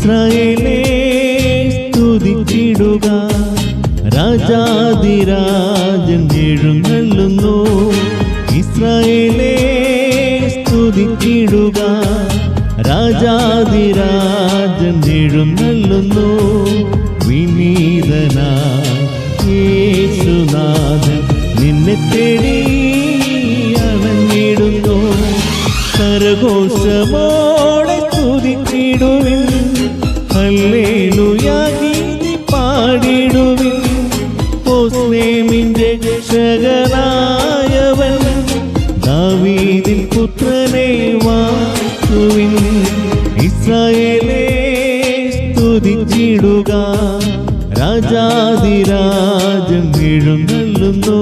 ഇസ്രായേലേ സ്തുതിച്ചിടുക, രാജാധിരാജൻ എഴുന്നള്ളുന്നു. ഇസ്രായേലേ സ്തുതിച്ചിടുക, രാജാധിരാജൻ എഴുന്നള്ളുന്നു. വിനീതനായ യേശുനാഥൻ നിന്നെ തേടി അണഞ്ഞിടുന്നു. കരഘോഷമോടെ സ്തുതിച്ചിടുവിൻ, ഹല്ലേലൂയ ഗീതി പാടിടുവിൻ. ഓസ്ലേമിന്റെ രക്ഷകനായവൻ, ദാവീദിൻ പുത്രനെ വാഴ്ത്തുവിൻ. ഇസ്രായേലേ സ്തുതിച്ചിടുക, രാജാധിരാജൻ എഴുന്നള്ളുന്നു.